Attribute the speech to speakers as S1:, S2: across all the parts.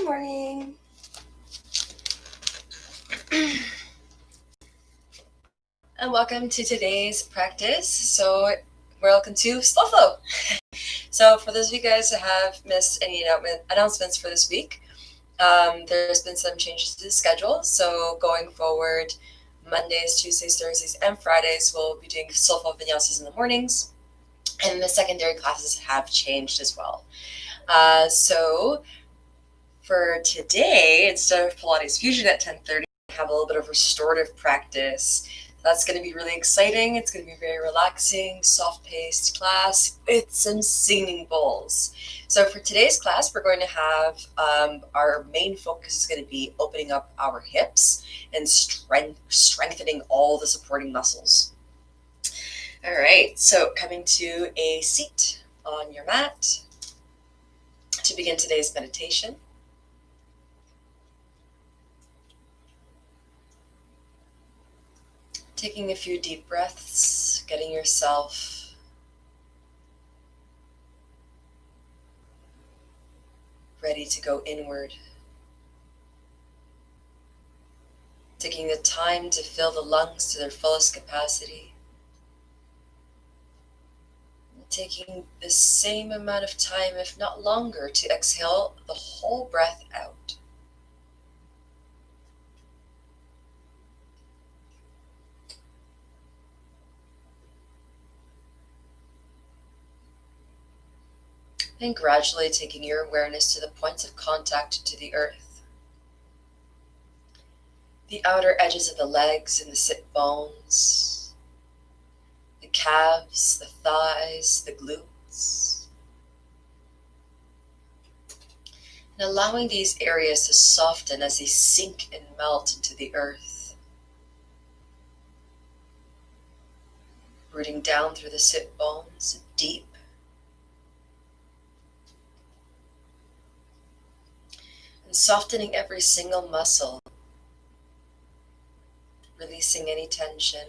S1: morning. And welcome to today's practice. So, welcome to Slow Flow. So, for those of you guys that have missed any announcements for this week, there's been some changes to the schedule. So, going forward, Mondays, Tuesdays, Thursdays, and Fridays, we'll be doing Slow Flow Vinyasas in the mornings. And the secondary classes have changed as well. So, for today, instead of Pilates Fusion at 10:30, we have a little bit of restorative practice. That's going to be really exciting. It's going to be very relaxing, soft-paced class with some singing bowls. So for today's class, we're going to have our main focus is going to be opening up our hips and strengthening all the supporting muscles. All right, so coming to a seat on your mat to begin today's meditation. Taking a few deep breaths, getting yourself ready to go inward. Taking the time to fill the lungs to their fullest capacity. And taking the same amount of time, if not longer, to exhale the whole breath out. And gradually taking your awareness to the points of contact to the earth. The outer edges of the legs and the sit bones, the calves, the thighs, the glutes. And allowing these areas to soften as they sink and melt into the earth. Rooting down through the sit bones, deep. And softening every single muscle, releasing any tension.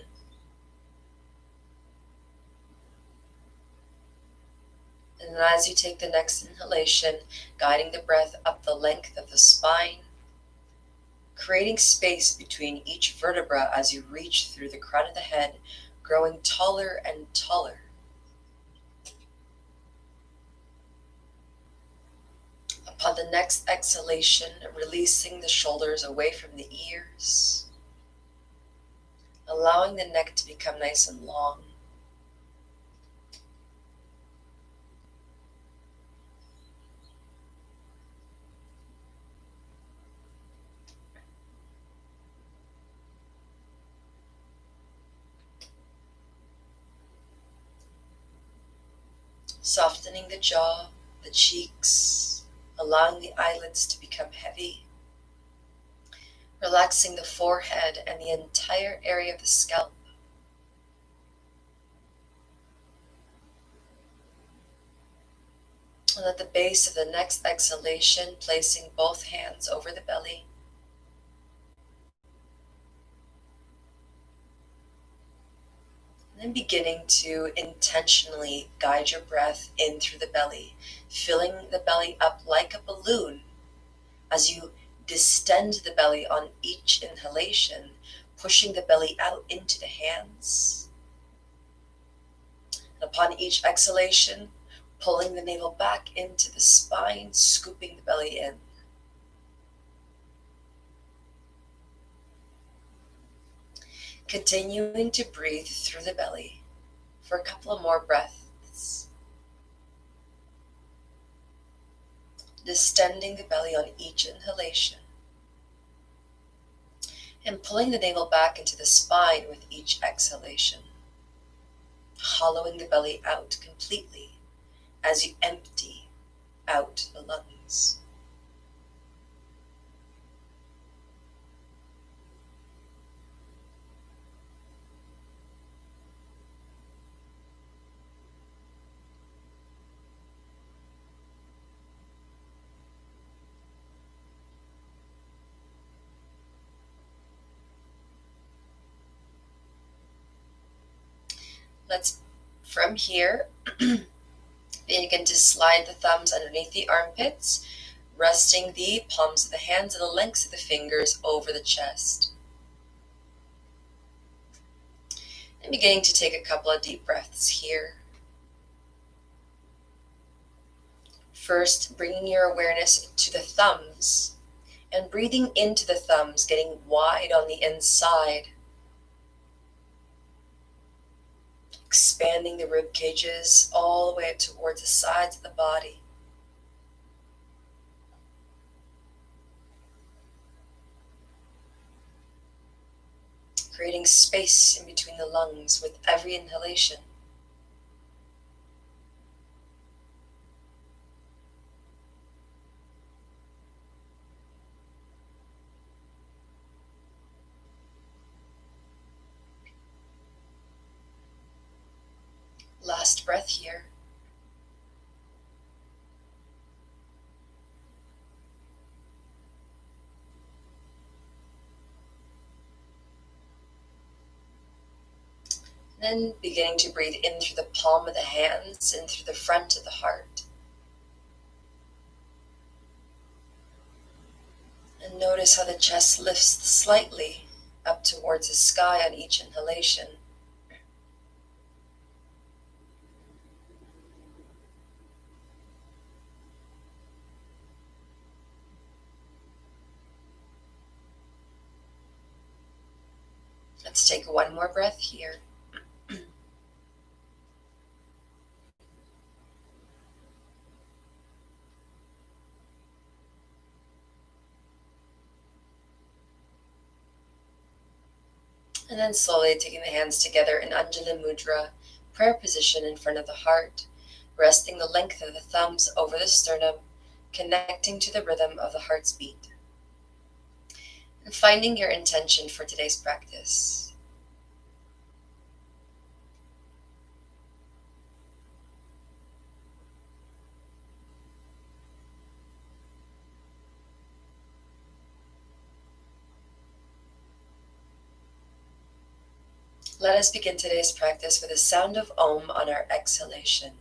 S1: And as you take the next inhalation, guiding the breath up the length of the spine, creating space between each vertebra as you reach through the crown of the head, growing taller and taller. Upon the next exhalation, releasing the shoulders away from the ears, allowing the neck to become nice and long. Softening the jaw, the cheeks, allowing the eyelids to become heavy. Relaxing the forehead and the entire area of the scalp. And at the base of the next exhalation, placing both hands over the belly. And then beginning to intentionally guide your breath in through the belly, filling the belly up like a balloon as you distend the belly on each inhalation, pushing the belly out into the hands. And upon each exhalation, pulling the navel back into the spine, scooping the belly in. Continuing to breathe through the belly for a couple of more breaths. Distending the belly on each inhalation. And pulling the navel back into the spine with each exhalation. Hollowing the belly out completely as you empty out the lungs. Let's, from here, begin to slide the thumbs underneath the armpits, resting the palms of the hands and the lengths of the fingers over the chest. And beginning to take a couple of deep breaths here. First, bringing your awareness to the thumbs and breathing into the thumbs, getting wide on the inside. Expanding the rib cages all the way up towards the sides of the body. Creating space in between the lungs with every inhalation. Last breath here. Then beginning to breathe in through the palm of the hands and through the front of the heart. And notice how the chest lifts slightly up towards the sky on each inhalation. Let's take one more breath here. And then slowly taking the hands together in Anjali Mudra, prayer position in front of the heart, resting the length of the thumbs over the sternum, connecting to the rhythm of the heart's beat. And finding your intention for today's practice. Let us begin today's practice with a sound of Om on our exhalation.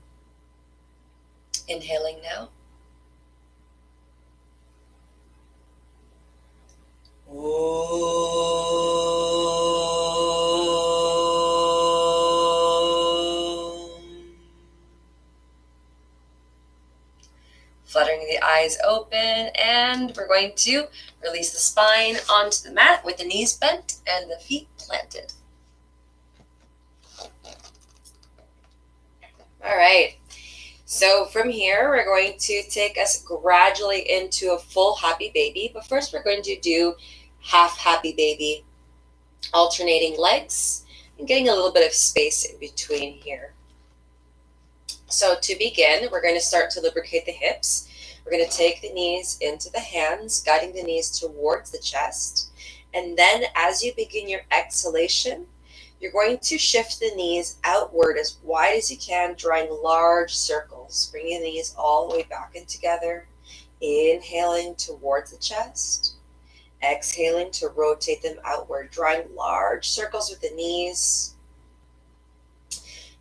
S1: Inhaling now. Fluttering the eyes open, and we're going to release the spine onto the mat with the knees bent and the feet planted. All right, so from here, we're going to take us gradually into a full happy baby, but first we're going to do half happy baby, alternating legs and getting a little bit of space in between here. So to begin, we're going to start to lubricate the hips. We're going to take the knees into the hands, guiding the knees towards the chest. And then as you begin your exhalation, you're going to shift the knees outward as wide as you can, drawing large circles, bringing the knees all the way back in together. Inhaling towards the chest. Exhaling to rotate them outward, drawing large circles with the knees.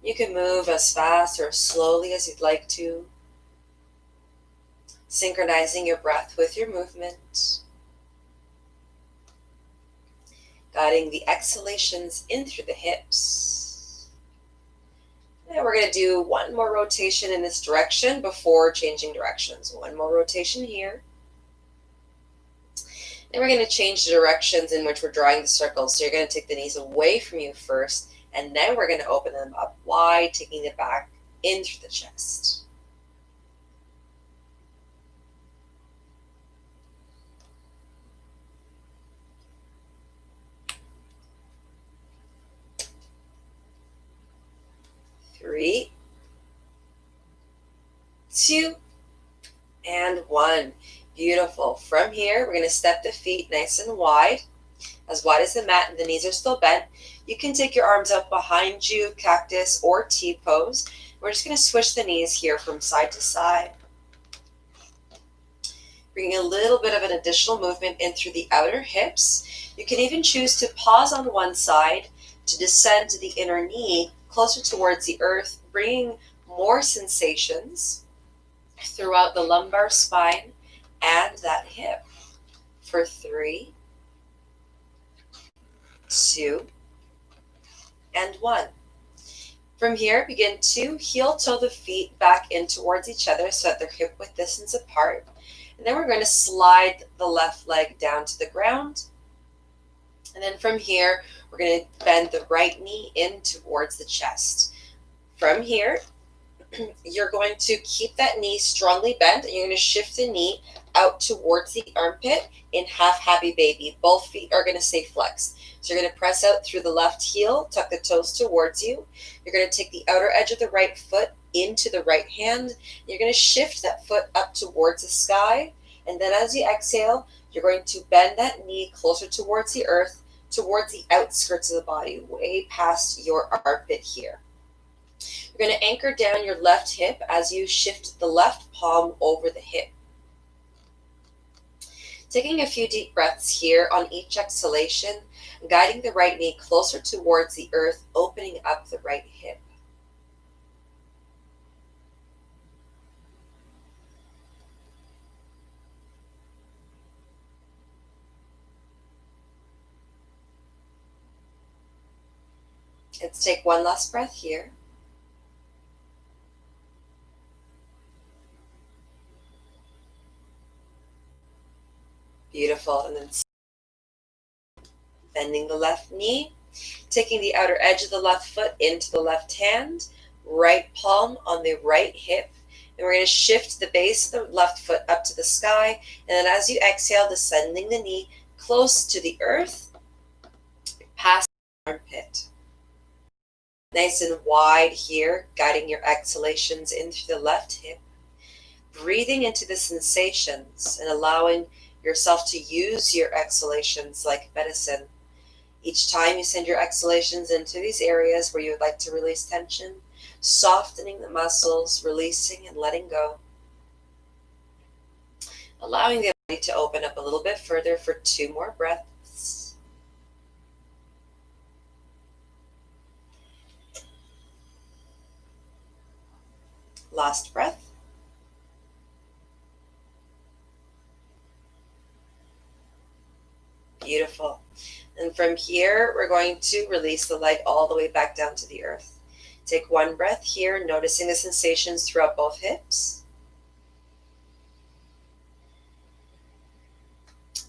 S1: You can move as fast or as slowly as you'd like to, synchronizing your breath with your movement. Guiding the exhalations in through the hips. And we're going to do one more rotation in this direction before changing directions. One more rotation here. Then we're going to change the directions in which we're drawing the circles. So you're going to take the knees away from you first, and then we're going to open them up wide, taking it back in through the chest. Three, two, and one. Beautiful. From here, we're going to step the feet nice and wide as the mat, and the knees are still bent. You can take your arms up behind you, cactus or T-pose. We're just going to switch the knees here from side to side. Bringing a little bit of an additional movement in through the outer hips. You can even choose to pause on one side to descend to the inner knee closer towards the earth, bringing more sensations throughout the lumbar spine and that hip for 3, 2, and 1. From here, begin to heel toe the feet back in towards each other so that they're hip width distance apart. And then we're going to slide the left leg down to the ground. And then from here, we're going to bend the right knee in towards the chest. From here, you're going to keep that knee strongly bent, and you're going to shift the knee out towards the armpit in half happy baby. Both feet are going to stay flexed. So you're going to press out through the left heel, tuck the toes towards you. You're going to take the outer edge of the right foot into the right hand. You're going to shift that foot up towards the sky. And then as you exhale, you're going to bend that knee closer towards the earth, towards the outskirts of the body, way past your armpit here. You're going to anchor down your left hip as you shift the left palm over the hip. Taking a few deep breaths here on each exhalation, guiding the right knee closer towards the earth, opening up the right hip. Let's take one last breath here. Beautiful. And then bending the left knee, taking the outer edge of the left foot into the left hand, right palm on the right hip. And we're going to shift the base of the left foot up to the sky. And then as you exhale, descending the knee close to the earth, past the armpit. Nice and wide here, guiding your exhalations in through the left hip. Breathing into the sensations and allowing yourself to use your exhalations like medicine. Each time you send your exhalations into these areas where you would like to release tension, softening the muscles, releasing and letting go. Allowing the body to open up a little bit further for 2 more breaths. Last breath. Beautiful. And from here, we're going to release the leg all the way back down to the earth. Take one breath here, noticing the sensations throughout both hips.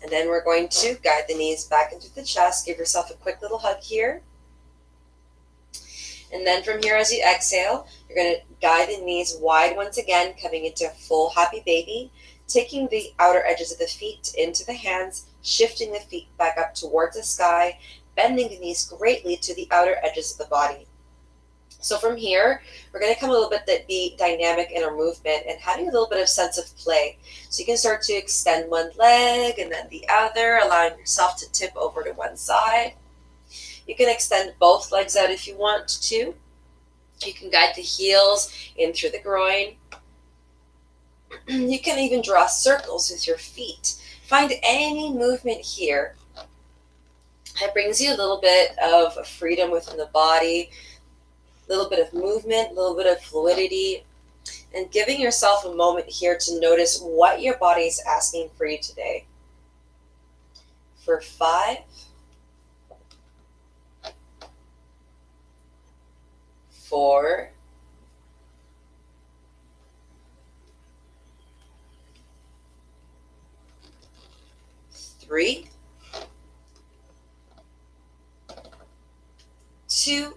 S1: And then we're going to guide the knees back into the chest. Give yourself a quick little hug here. And then from here, as you exhale, you're going to guide the knees wide once again, coming into full happy baby, taking the outer edges of the feet into the hands, shifting the feet back up towards the sky, bending the knees greatly to the outer edges of the body. So from here, we're going to come a little bit that be dynamic in our movement and having a little bit of sense of play. So you can start to extend one leg and then the other, allowing yourself to tip over to one side. You can extend both legs out if you want to. You can guide the heels in through the groin. You can even draw circles with your feet. Find any movement here that brings you a little bit of freedom within the body, a little bit of movement, a little bit of fluidity, and giving yourself a moment here to notice what your body is asking for you today. For 5, 4, 3, 2,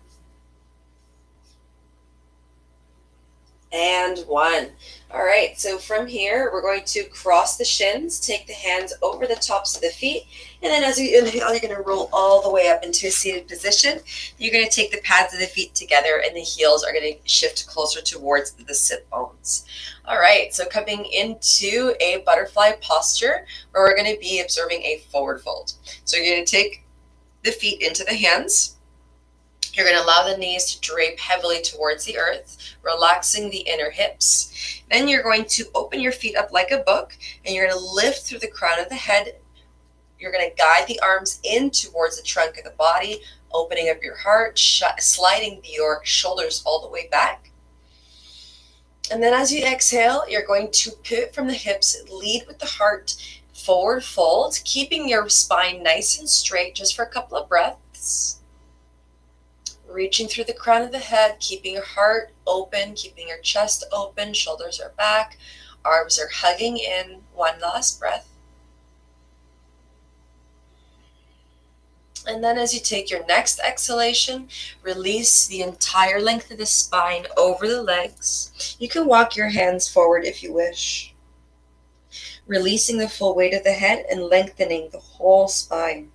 S1: and 1. All right, so from here, we're going to cross the shins, take the hands over the tops of the feet, and then as you inhale, you're going to roll all the way up into a seated position. You're going to take the pads of the feet together, and the heels are going to shift closer towards the sit bones. All right, so coming into a butterfly posture, where we're going to be observing a forward fold. So you're going to take the feet into the hands. You're going to allow the knees to drape heavily towards the earth, relaxing the inner hips. Then you're going to open your feet up like a book, and you're going to lift through the crown of the head. You're going to guide the arms in towards the trunk of the body, opening up your heart, sliding your shoulders all the way back. And then as you exhale, you're going to pivot from the hips, lead with the heart, forward fold, keeping your spine nice and straight just for a couple of breaths. Reaching through the crown of the head, keeping your heart open, keeping your chest open, shoulders are back, arms are hugging in. One last breath. And then as you take your next exhalation, release the entire length of the spine over the legs. You can walk your hands forward if you wish, releasing the full weight of the head and lengthening the whole spine.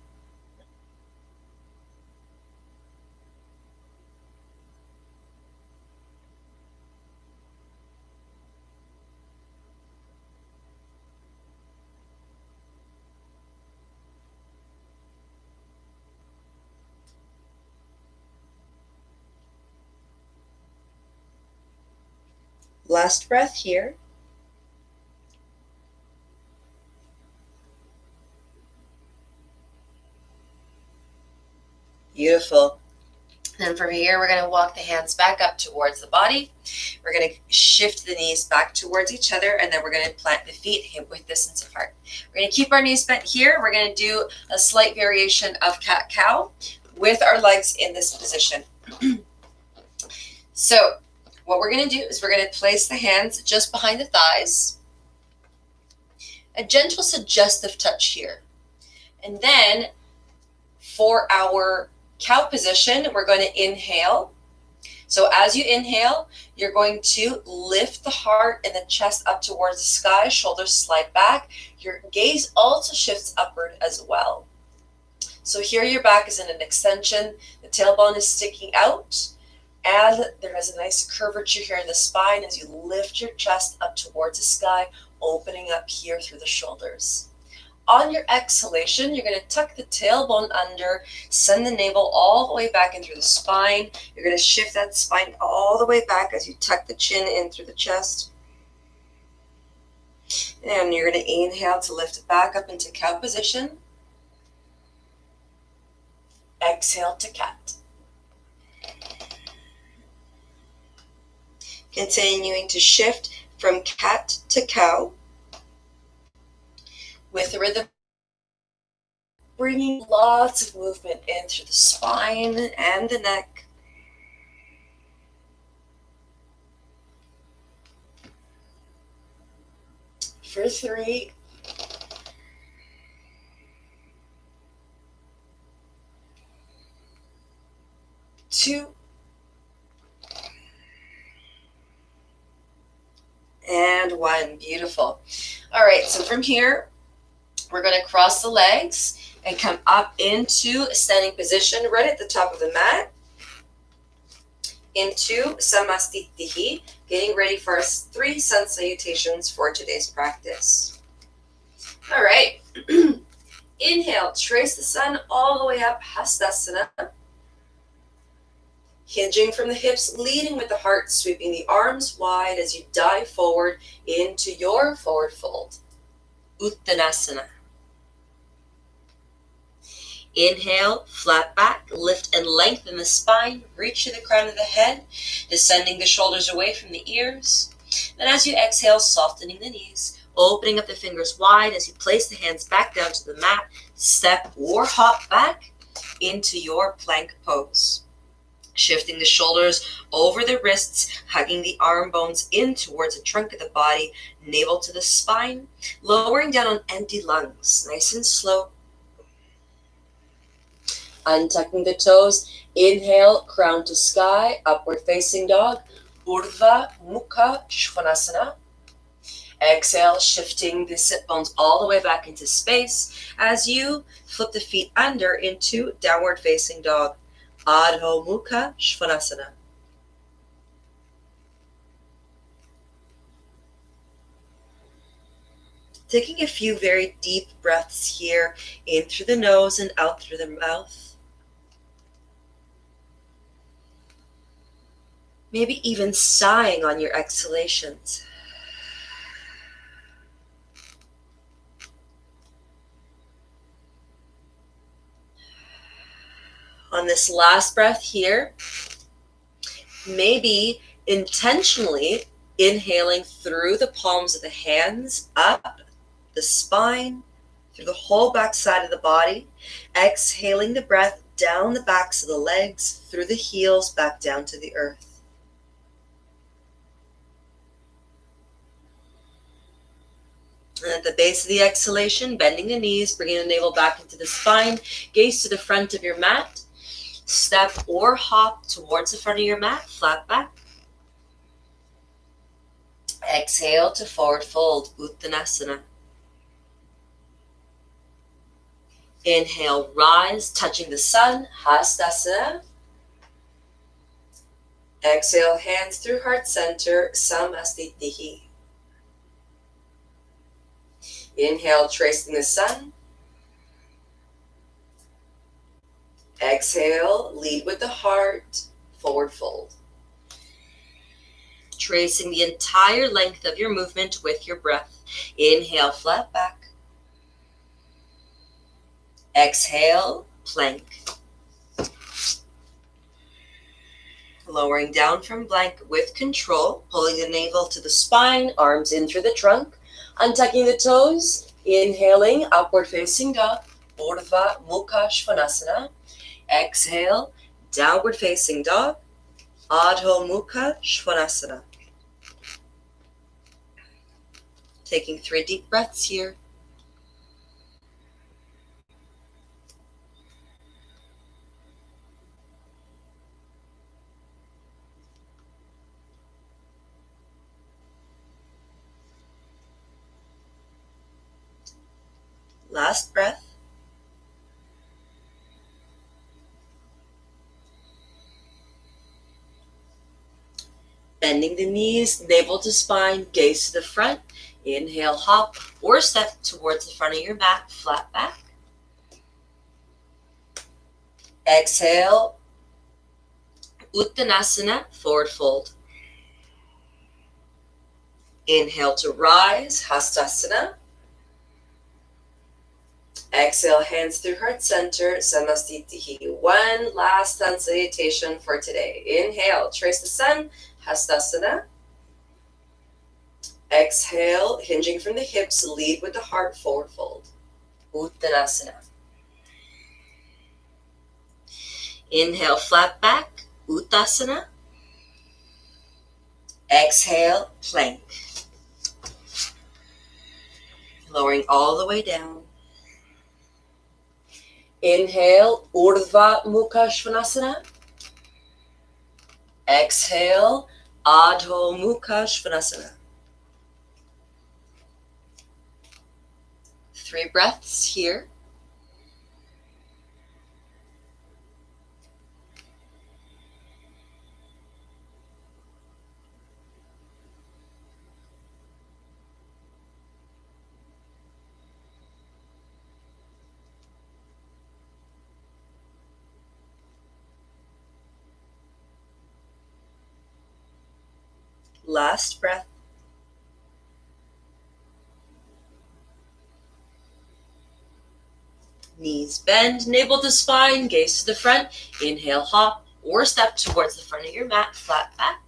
S1: Last breath here. Beautiful. Then from here, we're going to walk the hands back up towards the body. We're going to shift the knees back towards each other, and then we're going to plant the feet hip width distance apart. We're going to keep our knees bent here. We're going to do a slight variation of cat-cow with our legs in this position. So what we're going to do is we're going to place the hands just behind the thighs. A gentle suggestive touch here. And then for our cow position, we're going to inhale. So as you inhale, you're going to lift the heart and the chest up towards the sky, shoulders slide back. Your gaze also shifts upward as well. So here your back is in an extension, the tailbone is sticking out, and there is a nice curvature here in the spine as you lift your chest up towards the sky, opening up here through the shoulders. On your exhalation, you're going to tuck the tailbone under, send the navel all the way back in through the spine. You're going to shift that spine all the way back as you tuck the chin in through the chest. And you're going to inhale to lift it back up into cow position. Exhale to cat. Continuing to shift from cat to cow with the rhythm, bringing lots of movement in through the spine and the neck. For 3, 2, and 1. Beautiful. All right, so from here, we're going to cross the legs and come up into a standing position right at the top of the mat, into Samastitihi, getting ready for our 3 sun salutations for today's practice. All right. Inhale, trace the sun all the way up, Hastasana. Hinging from the hips, leading with the heart, sweeping the arms wide as you dive forward into your forward fold. Uttanasana. Inhale, flat back, lift and lengthen the spine, reach to the crown of the head, descending the shoulders away from the ears. Then as you exhale, softening the knees, opening up the fingers wide as you place the hands back down to the mat, step or hop back into your plank pose. Shifting the shoulders over the wrists, hugging the arm bones in towards the trunk of the body, navel to the spine, lowering down on empty lungs, nice and slow. Untucking the toes, inhale, crown to sky, upward facing dog, Urdhva Mukha Svanasana. Exhale, shifting the sit bones all the way back into space as you flip the feet under into downward facing dog, Adho Mukha Svanasana. Taking a few very deep breaths here, in through the nose and out through the mouth. Maybe even sighing on your exhalations. On this last breath here, maybe intentionally Inhaling through the palms of the hands, up the spine, through the whole back side of the body. Exhaling the breath down the backs of the legs, through the heels, back down to the earth. And at the base of the exhalation, bending the knees, bringing the navel back into the spine, gaze to the front of your mat. Step or hop towards the front of your mat, flat back. Exhale to forward fold, Uttanasana. Inhale, rise, touching the sun, Hastasana. Exhale, hands through heart center, Samastitihi. Inhale, tracing the sun. Exhale, lead with the heart, forward fold. Tracing the entire length of your movement with your breath. Inhale, flat back. Exhale, plank. Lowering down from plank with control, pulling the navel to the spine, arms in through the trunk, untucking the toes, inhaling, upward facing dog, Urdhva Mukha Svanasana. Exhale, downward facing dog, Adho Mukha Svanasana. Taking 3 deep breaths here. Last breath. Bending the knees, navel to spine, gaze to the front. Inhale, hop or step towards the front of your mat, flat back. Exhale, Uttanasana, forward fold. Inhale to rise, Hastasana. Exhale, hands through heart center, Samastitihi. One last sun salutation for today. Inhale, trace the sun, Hastasana. Exhale, hinging from the hips, lead with the heart, forward fold. Uttanasana. Inhale, flat back, Uttasana. Exhale, plank. Lowering all the way down. Inhale, Urdhva Mukha Svanasana. Exhale, Adho Mukha Svanasana. 3 breaths here. Last breath. Knees bend, navel to spine, gaze to the front. Inhale, hop or step towards the front of your mat, flat back.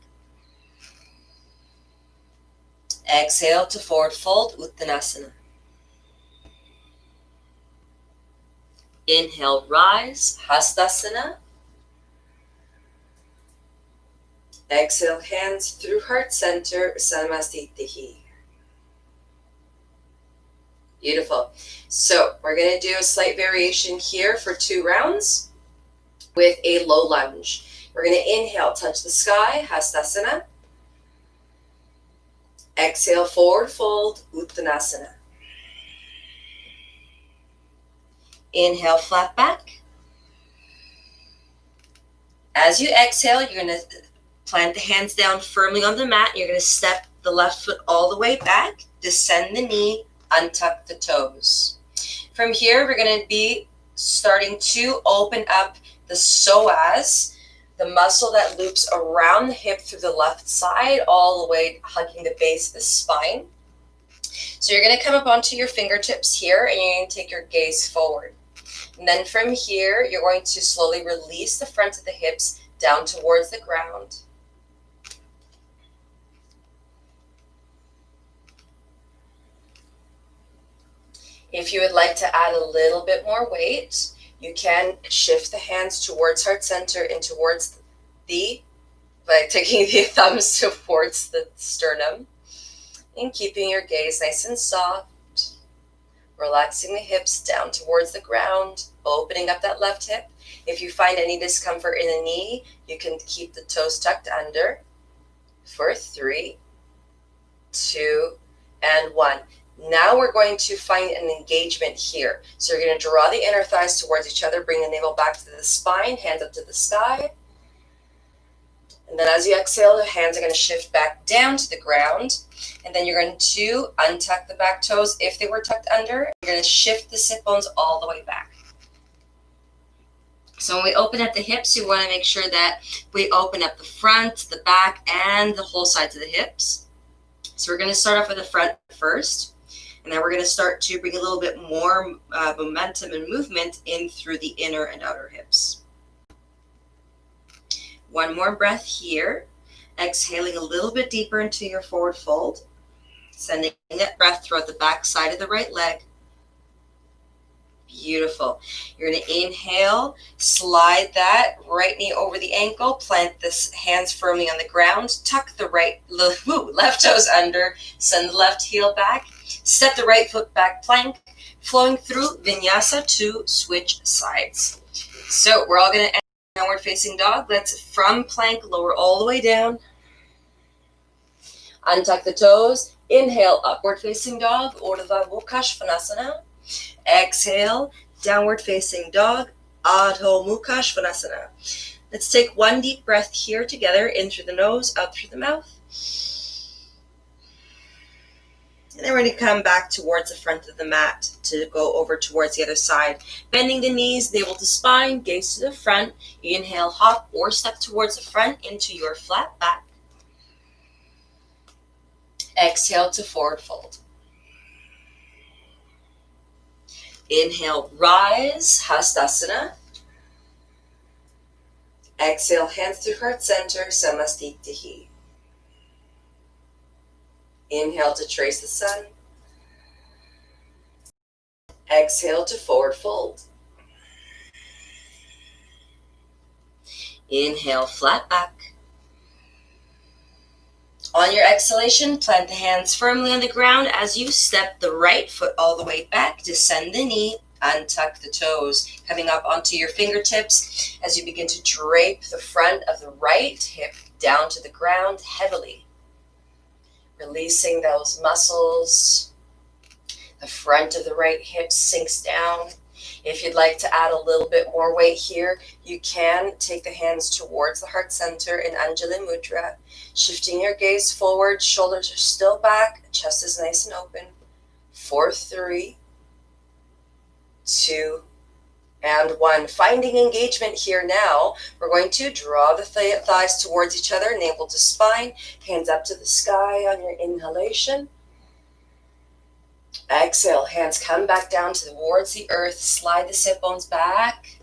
S1: Exhale to forward fold, Uttanasana. Inhale, rise, Hastasana. Exhale, hands through heart center, Samastitihi. Beautiful. So we're going to do a slight variation here for 2 rounds with a low lunge. We're going to inhale, touch the sky, Hastasana. Exhale, forward fold, Uttanasana. Inhale, flat back. As you exhale, you're going to plant the hands down firmly on the mat. You're going to step the left foot all the way back, descend the knee, untuck the toes. From here, we're going to be starting to open up the psoas, the muscle that loops around the hip through the left side, all the way hugging the base of the spine. So you're going to come up onto your fingertips here, and you're going to take your gaze forward. And then from here, you're going to slowly release the front of the hips down towards the ground. If you would like to add a little bit more weight, you can shift the hands towards heart center and towards by taking the thumbs towards the sternum and keeping your gaze nice and soft, relaxing the hips down towards the ground, opening up that left hip. If you find any discomfort in the knee, you can keep the toes tucked under for 3, 2, and 1. Now we're going to find an engagement here. So you're going to draw the inner thighs towards each other, bring the navel back to the spine, hands up to the sky. And then as you exhale, the hands are going to shift back down to the ground. And then you're going to untuck the back toes if they were tucked under. You're going to shift the sit bones all the way back. So when we open up the hips, you want to make sure that we open up the front, the back, and the whole sides of the hips. So we're going to start off with the front first. And then we're going to start to bring a little bit more momentum and movement in through the inner and outer hips. One more breath here. Exhaling a little bit deeper into your forward fold. Sending that breath throughout the back side of the right leg. Beautiful. You're going to inhale, slide that right knee over the ankle, plant the hands firmly on the ground, tuck the left toes under, send the left heel back, step the right foot back plank, flowing through Vinyasa to switch sides. So we're all going to end downward facing dog. Let's from plank lower all the way down. Untuck the toes. Inhale, upward facing dog, Urdhva Mukha Svanasana. Exhale, downward facing dog, Adho Mukha Svanasana. Let's take one deep breath here together, in through the nose, out through the mouth. And then we're going to come back towards the front of the mat to go over towards the other side. Bending the knees, navel to spine, gaze to the front. Inhale, hop or step towards the front into your flat back. Exhale to forward fold. Inhale, rise, Hastasana. Exhale, hands through heart center, Samastitihi. Inhale to trace the sun. Exhale to forward fold. Inhale, flat back. On your exhalation, plant the hands firmly on the ground as you step the right foot all the way back, descend the knee, untuck the toes, coming up onto your fingertips as you begin to drape the front of the right hip down to the ground heavily. Releasing those muscles. The front of the right hip sinks down. If you'd like to add a little bit more weight here, you can take the hands towards the heart center in Anjali Mudra, shifting your gaze forward, shoulders are still back, chest is nice and open. 4, 3, 2, and 1. Finding engagement here now, we're going to draw the thighs towards each other, navel to spine, hands up to the sky on your inhalation. Exhale, hands come back down towards the earth, slide the sit bones back,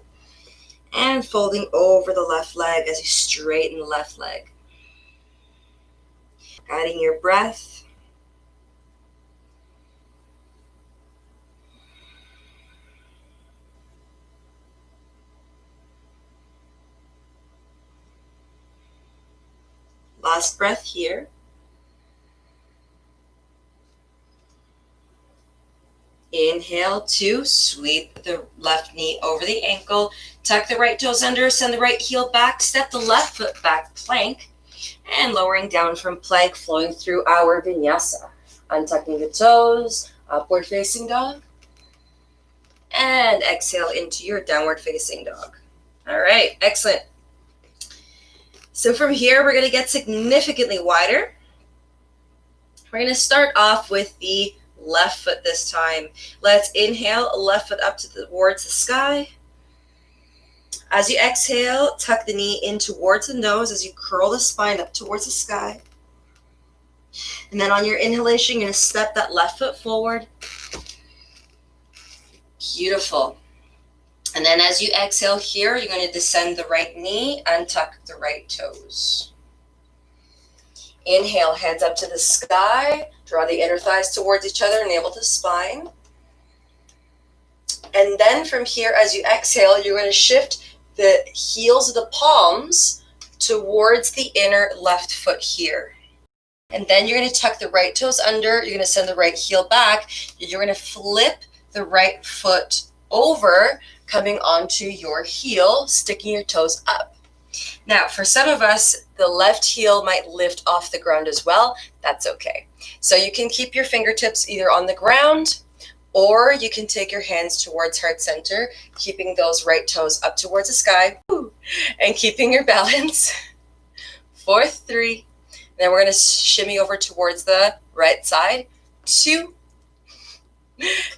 S1: and folding over the left leg as you straighten the left leg. Guiding your breath. Last breath here. Inhale to sweep the left knee over the ankle, tuck the right toes under, send the right heel back, step the left foot back, plank, and lowering down from plank, flowing through our vinyasa. Untucking the toes, upward facing dog, and exhale into your downward facing dog. All right, excellent. So from here, we're going to get significantly wider. We're going to start off with the left foot this time. Let's inhale, left foot up towards the sky. As you exhale, tuck the knee in towards the nose as you curl the spine up towards the sky. And then on your inhalation, you're going to step that left foot forward. Beautiful. And then as you exhale here, you're going to descend the right knee, untuck the right toes. Inhale, hands up to the sky. Draw the inner thighs towards each other, navel to spine. And then from here, as you exhale, you're going to shift the heels of the palms towards the inner left foot here. And then you're going to tuck the right toes under. You're going to send the right heel back. You're going to flip the right foot over, coming onto your heel, sticking your toes up. Now, for some of us, the left heel might lift off the ground as well. That's okay. So you can keep your fingertips either on the ground, or you can take your hands towards heart center, keeping those right toes up towards the sky, and keeping your balance. 4, 3. Then we're going to shimmy over towards the right side. 2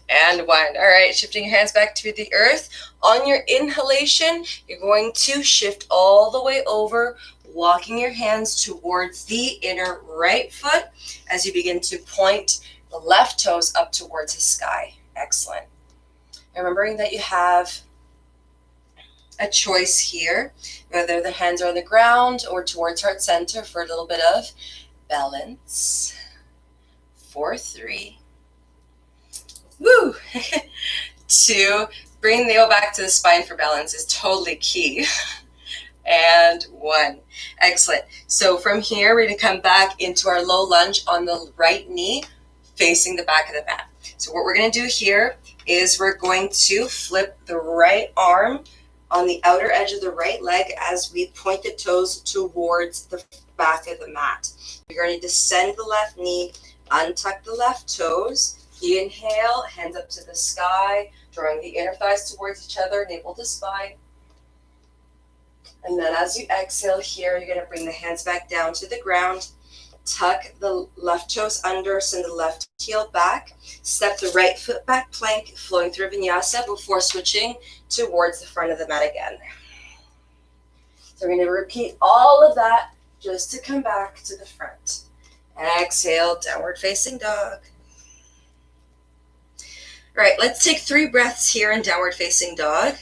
S1: and 1. All right, shifting your hands back to the earth. On your inhalation, you're going to shift all the way over, walking your hands towards the inner right foot as you begin to point the left toes up towards the sky. Excellent. And remembering that you have a choice here, whether the hands are on the ground or towards heart center for a little bit of balance. 4, 3. Woo! 2. Bring the heel back to the spine for balance is totally key. And 1. Excellent. So from here, we're going to come back into our low lunge on the right knee, facing the back of the mat. So what we're going to do here is we're going to flip the right arm on the outer edge of the right leg as we point the toes towards the back of the mat. You're going to descend the left knee, untuck the left toes. Inhale, hands up to the sky, drawing the inner thighs towards each other, navel to spine. And then as you exhale here, you're going to bring the hands back down to the ground. Tuck the left toes under, send the left heel back. Step the right foot back, plank, flowing through Vinyasa before switching towards the front of the mat again. So we're going to repeat all of that just to come back to the front. Exhale, downward facing dog. All right, let's take 3 breaths here in downward facing dog.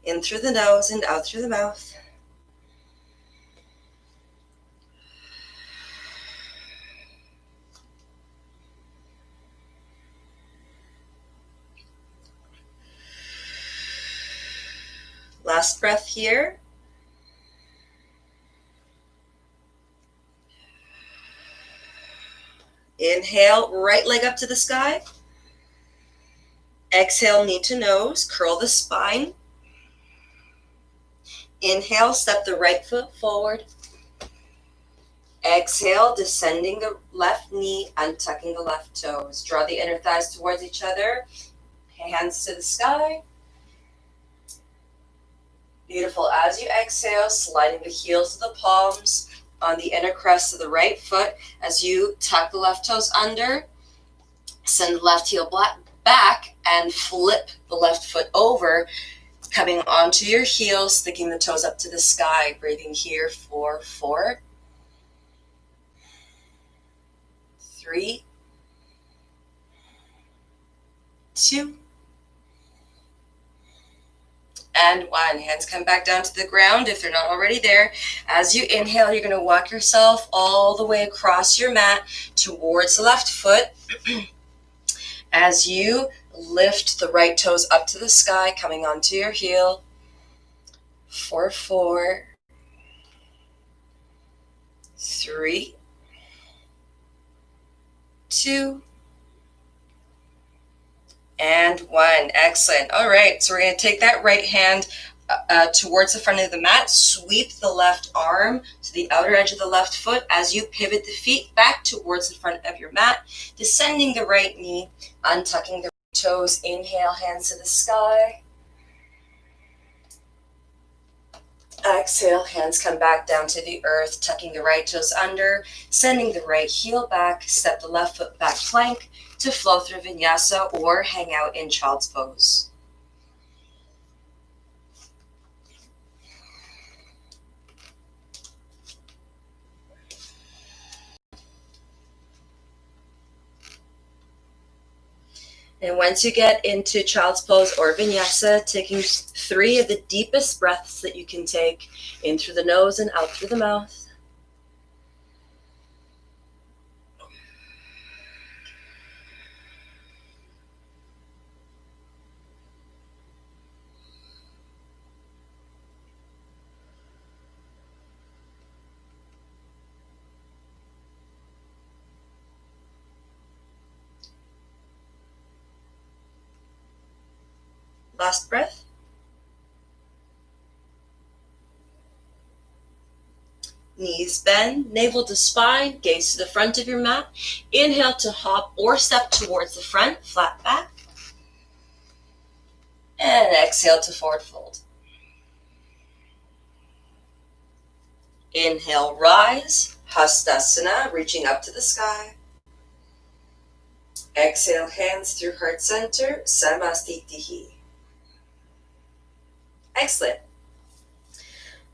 S1: In through the nose and out through the mouth. Last breath here. Inhale, right leg up to the sky. Exhale, knee to nose, curl the spine. Inhale, step the right foot forward. Exhale, descending the left knee, untucking the left toes. Draw the inner thighs towards each other. Hands to the sky. Beautiful. As you exhale, sliding the heels of the palms on the inner crest of the right foot as you tuck the left toes under. Send the left heel back and flip the left foot over, coming onto your heels, sticking the toes up to the sky. Breathing here for 4, 3, 2, and 1. Hands come back down to the ground if they're not already there. As you inhale, you're going to walk yourself all the way across your mat towards the left foot. As you lift the right toes up to the sky, coming onto your heel. For 4, 3, 2, and 1. Excellent. All right, so we're going to take that right hand towards the front of the mat, sweep the left arm to the outer edge of the left foot as you pivot the feet back towards the front of your mat, descending the right knee, untucking the toes. Inhale, hands to the sky. Exhale, hands come back down to the earth, tucking the right toes under, sending the right heel back, step the left foot back plank to flow through Vinyasa or hang out in child's pose. And once you get into child's pose or Vinyasa, taking 3 of the deepest breaths that you can take, in through the nose and out through the mouth. Last breath. Knees bend, navel to spine, gaze to the front of your mat. Inhale to hop or step towards the front, flat back. And exhale to forward fold. Inhale, rise, Hastasana, reaching up to the sky. Exhale, hands through heart center, Samastitihi. Excellent.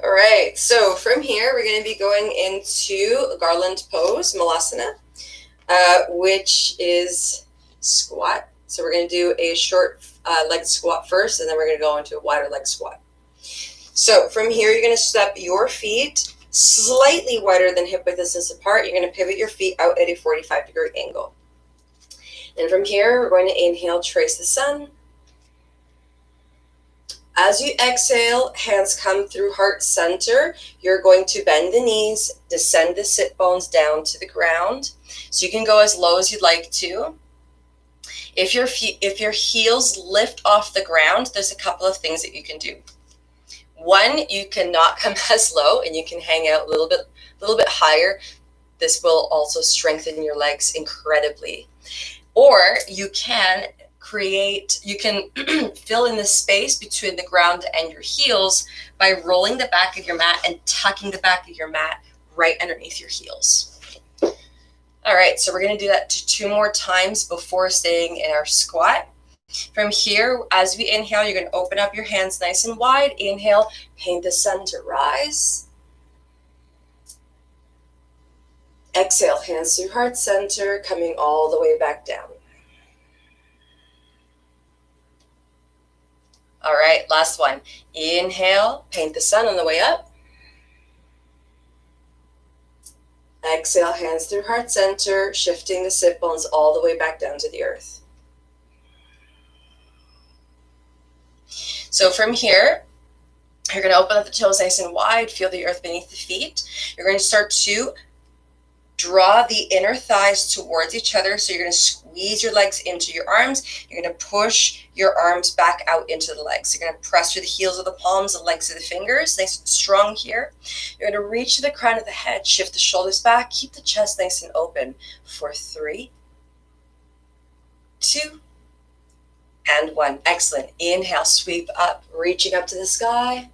S1: All right, so from here, we're going to be going into garland pose, Malasana, which is squat. So we're going to do a short leg squat first, and then we're going to go into a wider leg squat. So from here, you're going to step your feet slightly wider than hip width distance apart. You're going to pivot your feet out at a 45-degree angle. And from here, we're going to inhale, trace the sun. As you exhale, hands come through heart center. You're going to bend the knees, descend the sit bones down to the ground. So you can go as low as you'd like to. If your heels lift off the ground, there's a couple of things that you can do. One, you cannot come as low and you can hang out a little bit higher. This will also strengthen your legs incredibly. Or you can fill in the space between the ground and your heels by rolling the back of your mat and tucking the back of your mat right underneath your heels. All right, so we're going to do that 2 more times before staying in our squat. From here, as we inhale, you're going to open up your hands nice and wide. Inhale, paint the sun to rise. Exhale, hands through heart center, coming all the way back down. All right, last one. Inhale, paint the sun on the way up. Exhale, hands through heart center, shifting the sit bones all the way back down to the earth. So from here, you're going to open up the toes nice and wide, feel the earth beneath the feet. You're going to start to draw the inner thighs towards each other. So you're going to squeeze your legs into your arms. You're going to push your arms back out into the legs. You're going to press through the heels of the palms, the legs of the fingers, nice and strong here. You're going to reach to the crown of the head, shift the shoulders back, keep the chest nice and open for 3, 2, and 1. Excellent. Inhale, sweep up, reaching up to the sky.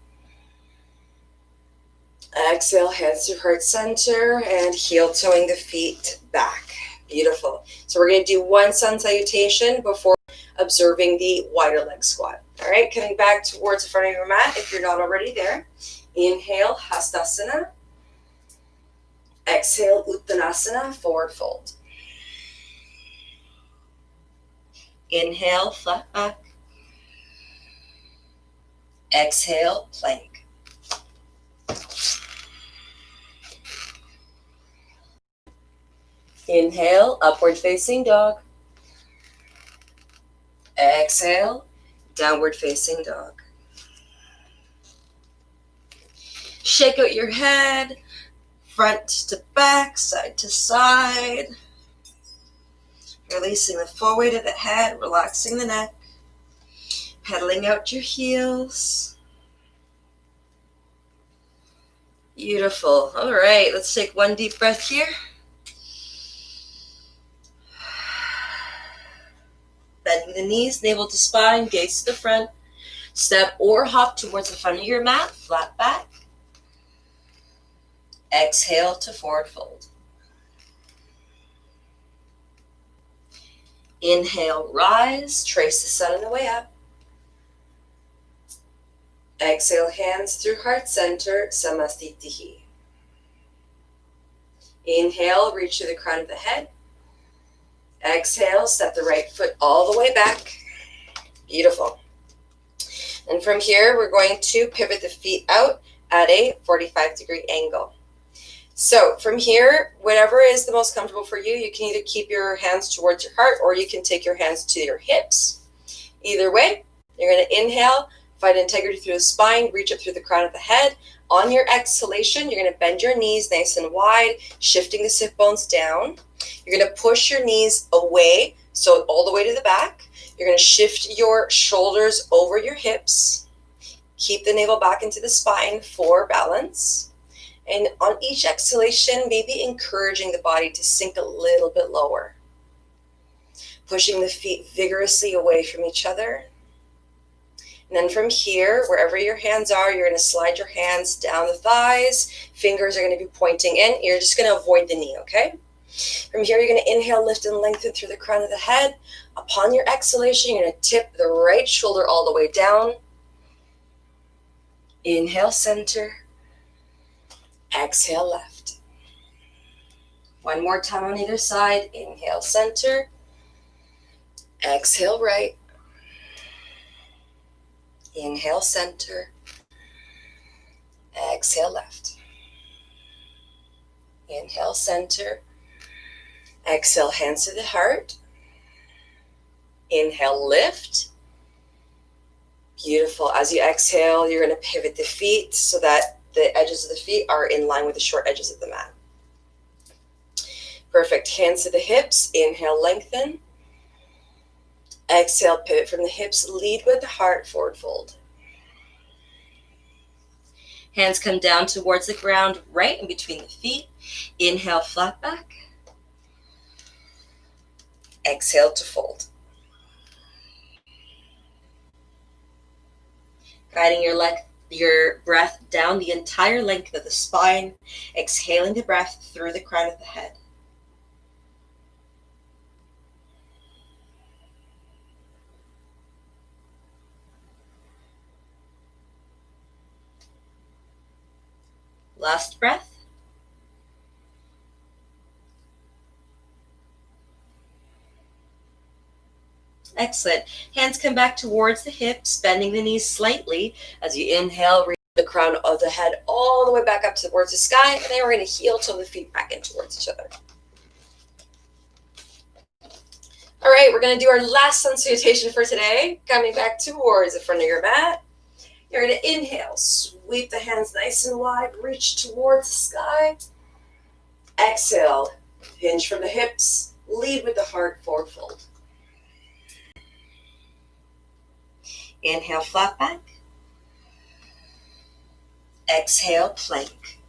S1: Exhale, hands to heart center and heel toeing the feet back. Beautiful. So we're going to do 1 sun salutation before observing the wider leg squat. All right, coming back towards the front of your mat if you're not already there. Inhale, Hastasana. Exhale, Uttanasana, forward fold. Inhale, flat back. Exhale, plank. Inhale, upward facing dog. Exhale, downward facing dog. Shake out your head, front to back, side to side. Releasing the full weight of the head, relaxing the neck. Pedaling out your heels. Beautiful. All right, let's take 1 deep breath here. Bending the knees, navel to spine, gaze to the front. Step or hop towards the front of your mat, flat back. Exhale to forward fold. Inhale, rise, trace the sun on the way up. Exhale, hands through heart center, Samastitihi. Inhale, reach to the crown of the head. Exhale, step the right foot all the way back. Beautiful. And from here, we're going to pivot the feet out at a 45-degree angle. So from here, whatever is the most comfortable for you, you can either keep your hands towards your heart or you can take your hands to your hips. Either way, you're going to inhale, find integrity through the spine, reach up through the crown of the head. On your exhalation, you're going to bend your knees nice and wide, shifting the sit bones down. You're going to push your knees away, so all the way to the back. You're going to shift your shoulders over your hips. Keep the navel back into the spine for balance. And on each exhalation, maybe encouraging the body to sink a little bit lower. Pushing the feet vigorously away from each other. And then from here, wherever your hands are, you're going to slide your hands down the thighs. Fingers are going to be pointing in. You're just going to avoid the knee, okay? From here, you're going to inhale, lift, and lengthen through the crown of the head. Upon your exhalation, you're going to tip the right shoulder all the way down. Inhale, center. Exhale, left. One more time on either side. Inhale, center. Exhale, right. Inhale, center. Exhale, left. Inhale, center. Exhale, hands to the heart. Inhale, lift. Beautiful. As you exhale, you're going to pivot the feet so that the edges of the feet are in line with the short edges of the mat. Perfect. Hands to the hips. Inhale, lengthen. Exhale, pivot from the hips. Lead with the heart, forward fold. Hands come down towards the ground, right in between the feet. Inhale, flat back. Exhale to fold. Guiding your breath down the entire length of the spine, exhaling the breath through the crown of the head. Last breath. Excellent. Hands come back towards the hips, bending the knees slightly. As you inhale, reach the crown of the head all the way back up towards the sky. And then we're going to heel till the feet back in towards each other. All right, we're going to do our last sun salutation for today. Coming back towards the front of your mat. You're going to inhale, sweep the hands nice and wide, reach towards the sky. Exhale, hinge from the hips, lead with the heart, forward fold. Inhale, flat back. Exhale, plank.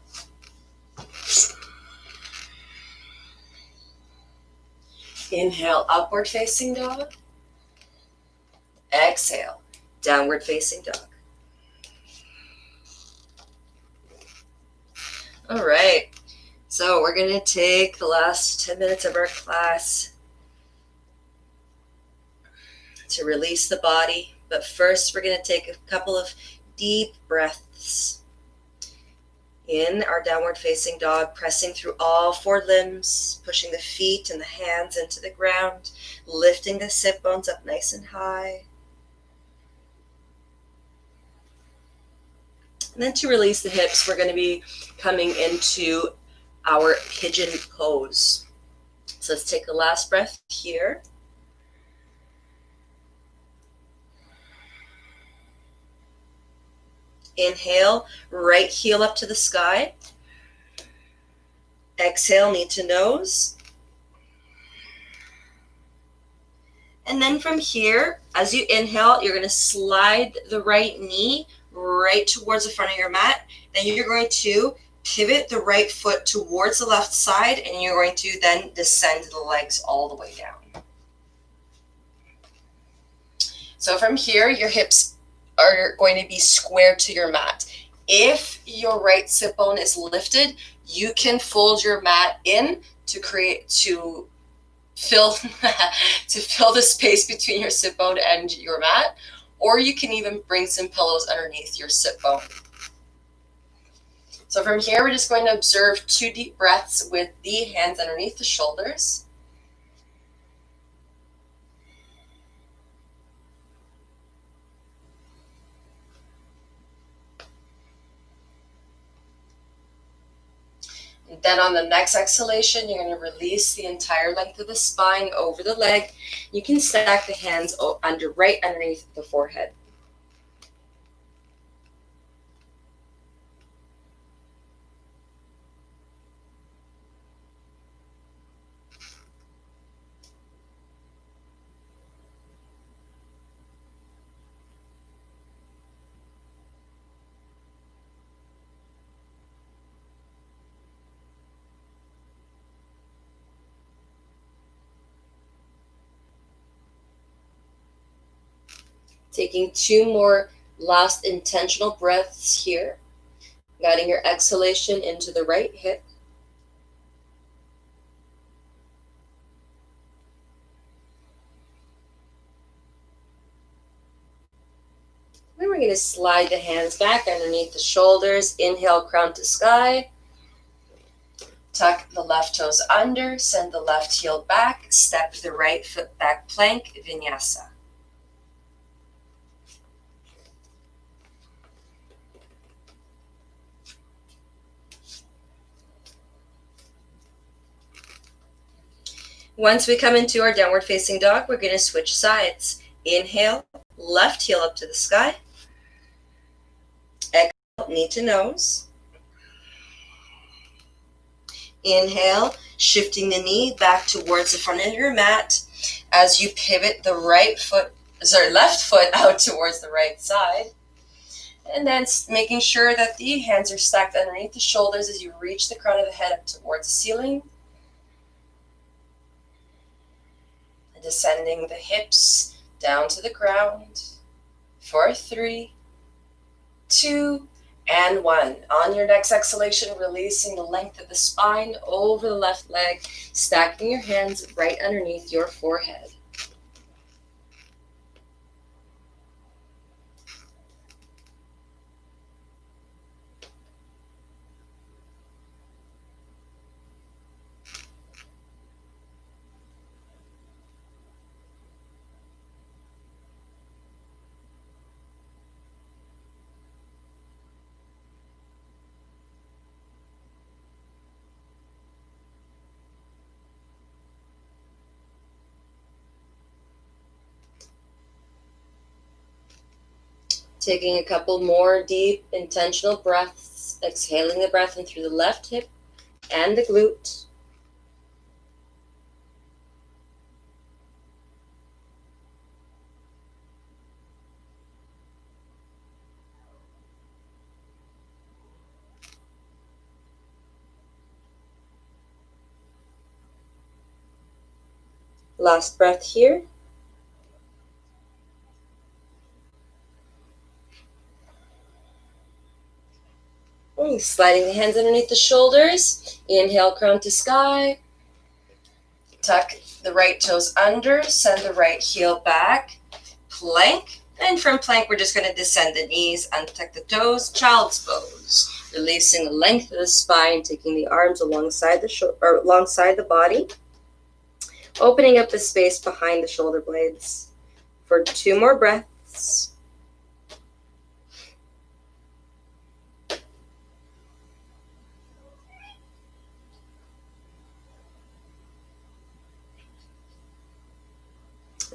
S1: Inhale, upward facing dog. Exhale, downward facing dog. All right, so we're going to take the last 10 minutes of our class to release the body. But first, we're going to take a couple of deep breaths in our downward facing dog, pressing through all four limbs, pushing the feet and the hands into the ground, lifting the sit bones up nice and high. And then to release the hips, we're going to be coming into our pigeon pose. So let's take the last breath here. Inhale, right heel up to the sky. Exhale, knee to nose. And then from here, as you inhale, you're going to slide the right knee right towards the front of your mat. Then you're going to pivot the right foot towards the left side, and you're going to then descend the legs all the way down. So from here, your hips are going to be square to your mat. If your right sit bone is lifted, you can fold your mat in to fill the space between your sit bone and your mat, or you can even bring some pillows underneath your sit bone. So from here, we're just going to observe 2 deep breaths with the hands underneath the shoulders. And then on the next exhalation, you're going to release the entire length of the spine over the leg. You can stack the hands right underneath the forehead. Taking 2 more last intentional breaths here, guiding your exhalation into the right hip. Then we're going to slide the hands back underneath the shoulders. Inhale, crown to sky. Tuck the left toes under, send the left heel back, step the right foot back, plank, vinyasa. Once we come into our downward facing dog, we're going to switch sides. Inhale, left heel up to the sky. Exhale, knee to nose. Inhale, shifting the knee back towards the front of your mat as you pivot the left foot out towards the right side. And then making sure that the hands are stacked underneath the shoulders as you reach the crown of the head up towards the ceiling. And descending the hips down to the ground for 3, 2, and 1. On your next exhalation, releasing the length of the spine over the left leg, stacking your hands right underneath your forehead. Taking a couple more deep, intentional breaths, exhaling the breath in through the left hip and the glute. Last breath here. Sliding the hands underneath the shoulders. Inhale, crown to sky. Tuck the right toes under, send the right heel back, plank. And from plank, we're just going to descend the knees, untuck the toes, child's pose. Releasing the length of the spine, taking the arms alongside the body. Opening up the space behind the shoulder blades for 2 more breaths.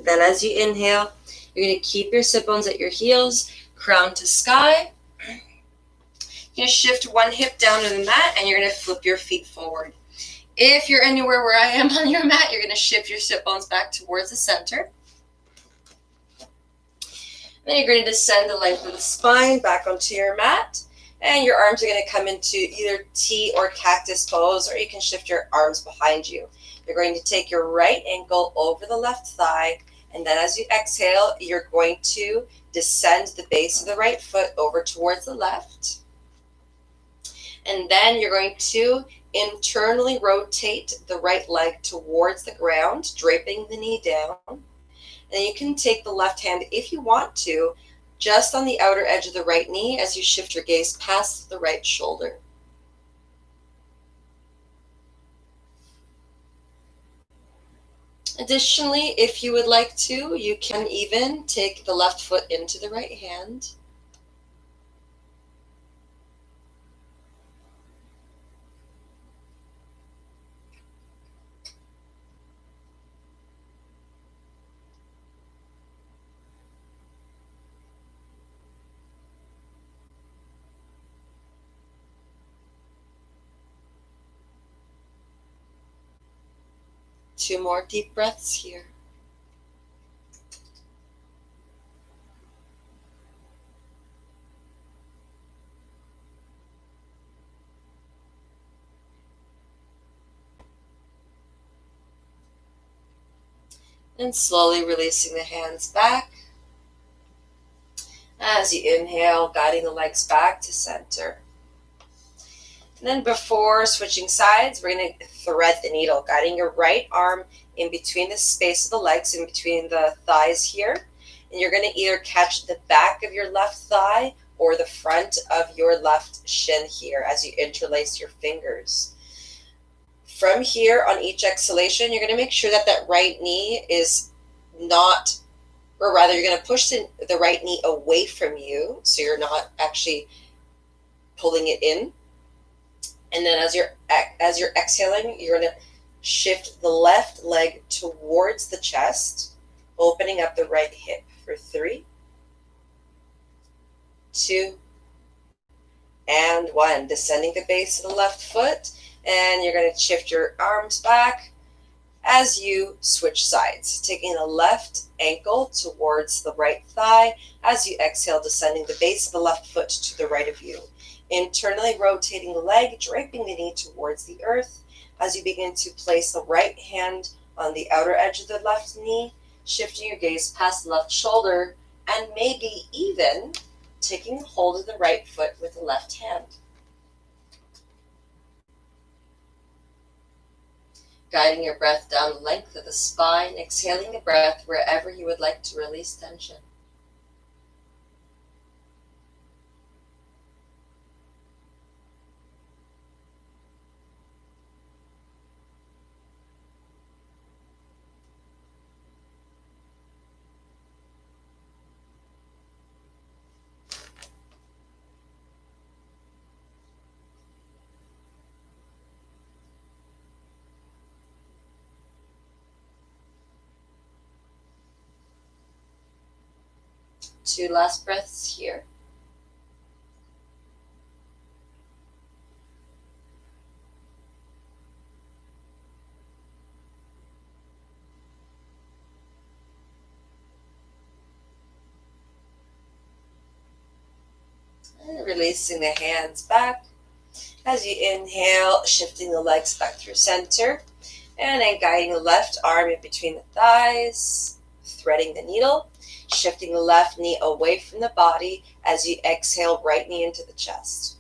S1: Then as you inhale, you're going to keep your sit bones at your heels, crown to sky. You're going to shift one hip down to the mat, and you're going to flip your feet forward. If you're anywhere where I am on your mat, you're going to shift your sit bones back towards the center. Then you're going to descend the length of the spine back onto your mat, and your arms are going to come into either T or cactus pose, or you can shift your arms behind you. You're going to take your right ankle over the left thigh, and then as you exhale, you're going to descend the base of the right foot over towards the left. And then you're going to internally rotate the right leg towards the ground, draping the knee down. And you can take the left hand, if you want to, just on the outer edge of the right knee as you shift your gaze past the right shoulder. Additionally, if you would like to, you can even take the left foot into the right hand. Two more deep breaths here. And slowly releasing the hands back. As you inhale, guiding the legs back to center. And then before switching sides, we're going to thread the needle, guiding your right arm in between the space of the legs, in between the thighs here. And you're going to either catch the back of your left thigh or the front of your left shin here as you interlace your fingers. From here, on each exhalation, you're going to make sure that that right knee is not, or rather, you're going to push the right knee away from you, so you're not actually pulling it in. And then as you're exhaling, you're going to shift the left leg towards the chest, opening up the right hip for 3, 2, and 1. Descending the base of the left foot, and you're going to shift your arms back as you switch sides, taking the left ankle towards the right thigh as you exhale, descending the base of the left foot to the right of you. Internally rotating the leg, draping the knee towards the earth as you begin to place the right hand on the outer edge of the left knee, shifting your gaze past the left shoulder, and maybe even taking hold of the right foot with the left hand. Guiding your breath down the length of the spine, exhaling the breath wherever you would like to release tension. Two last breaths here. And releasing the hands back. As you inhale, shifting the legs back through center. And then guiding the left arm in between the thighs, threading the needle, shifting the left knee away from the body as you exhale, right knee into the chest.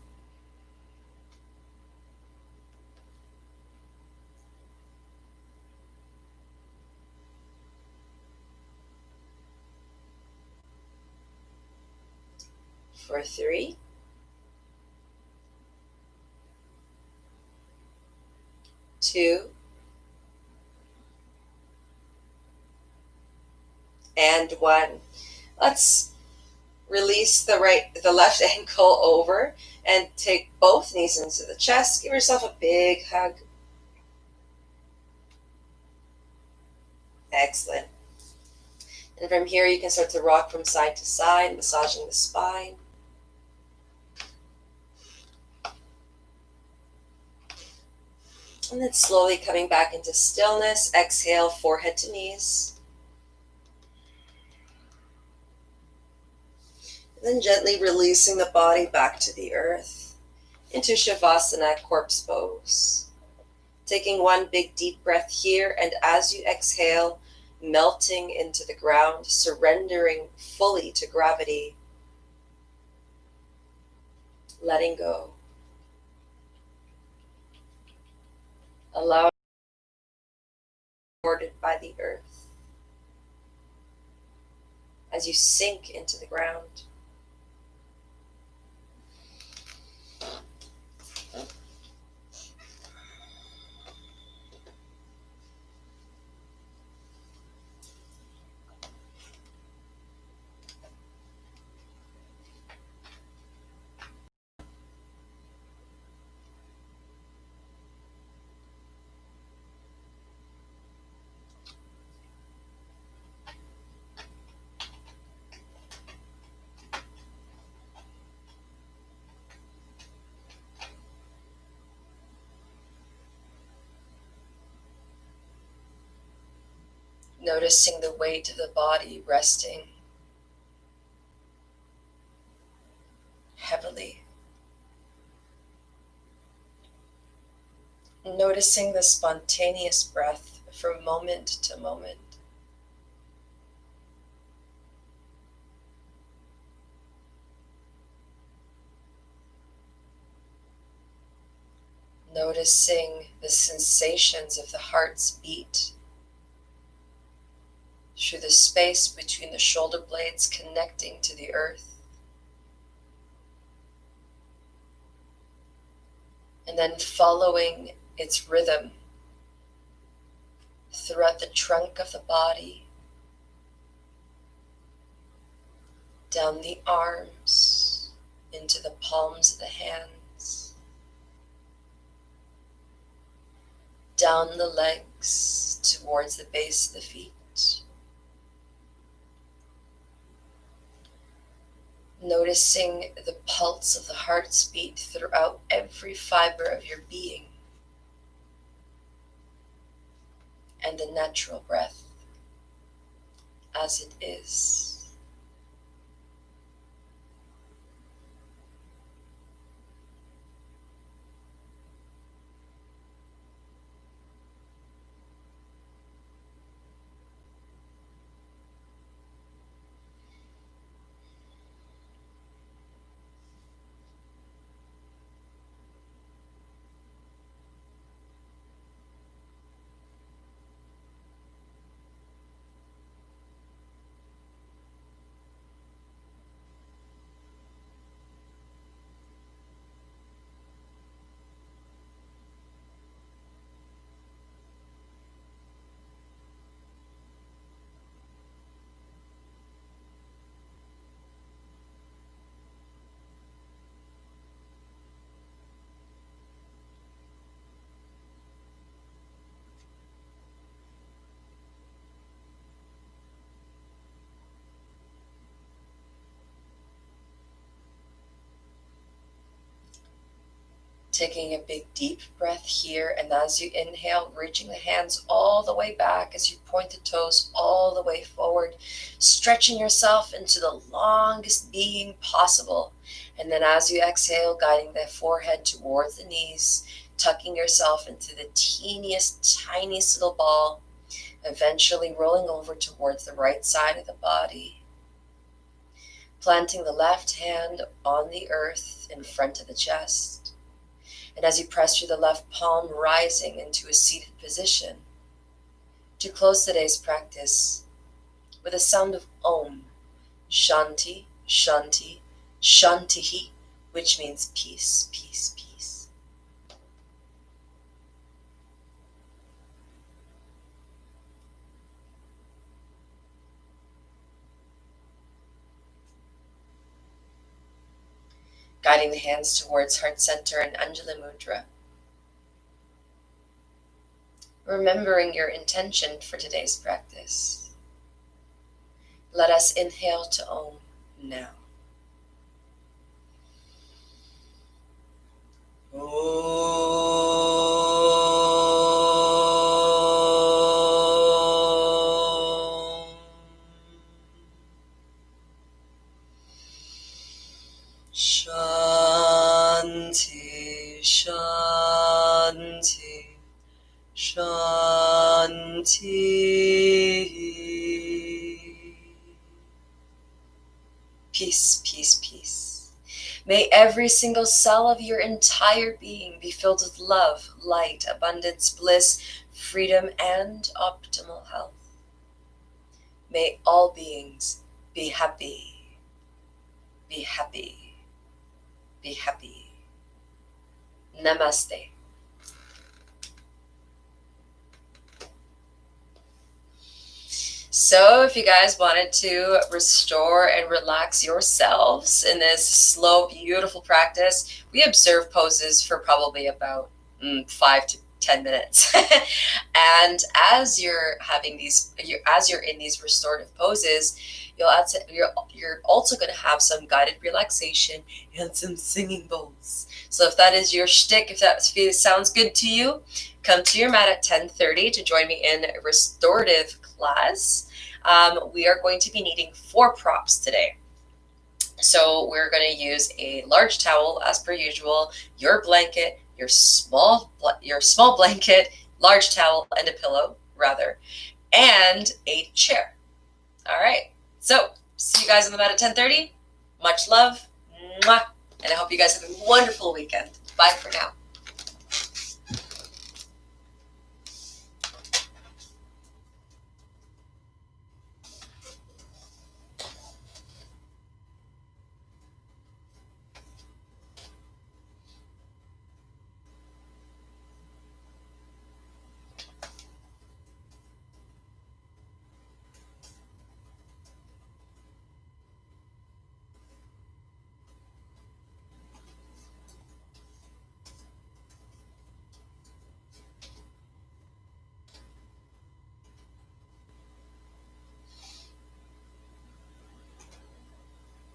S1: For 3, 2, and 1. Let's release the left ankle over and take both knees into the chest. Give yourself a big hug. Excellent. And from here, you can start to rock from side to side, massaging the spine. And then slowly coming back into stillness. Exhale, forehead to knees. And then gently releasing the body back to the earth, into Shavasana, corpse pose. Taking one big deep breath here, and as you exhale, melting into the ground, surrendering fully to gravity, letting go. Allowing supported by the earth as you sink into the ground. Noticing the weight of the body resting heavily. Noticing the spontaneous breath from moment to moment. Noticing the sensations of the heart's beat through the space between the shoulder blades connecting to the earth. And then following its rhythm throughout the trunk of the body, down the arms, into the palms of the hands, down the legs towards the base of the feet. Noticing the pulse of the heart's beat throughout every fiber of your being, and the natural breath as it is. Taking a big deep breath here, and as you inhale, reaching the hands all the way back as you point the toes all the way forward, stretching yourself into the longest being possible. And then as you exhale, guiding the forehead towards the knees, tucking yourself into the teeniest, tiniest little ball, eventually rolling over towards the right side of the body, planting the left hand on the earth in front of the chest. And as you press through the left palm, rising into a seated position, to close today's practice with a sound of Om, Shanti, Shanti, Shantihi, which means peace, peace, peace. Guiding the hands towards heart center and Anjali Mudra. Remembering your intention for today's practice. Let us inhale to Om now. Shanti, Shanti, Shanti. Peace, peace, peace. May every single cell of your entire being be filled with love, light, abundance, bliss, freedom, and optimal health. May all beings be happy, be happy, be happy. Namaste. So if you guys wanted to restore and relax yourselves in this slow, beautiful practice, we observe poses for probably about 5 to 10 minutes. And as you're having as you're in these restorative poses, you're also going to have some guided relaxation and some singing bowls. So if that is your shtick, if that sounds good to you, come to your mat at 10:30 to join me in a restorative class. We are going to be needing 4 props today. So we're going to use a large towel as per usual, your blanket, your small blanket, large towel, and a pillow rather, and a chair. All right. So see you guys on the mat at 10:30. Much love. Mwah. And I hope you guys have a wonderful weekend. Bye for now.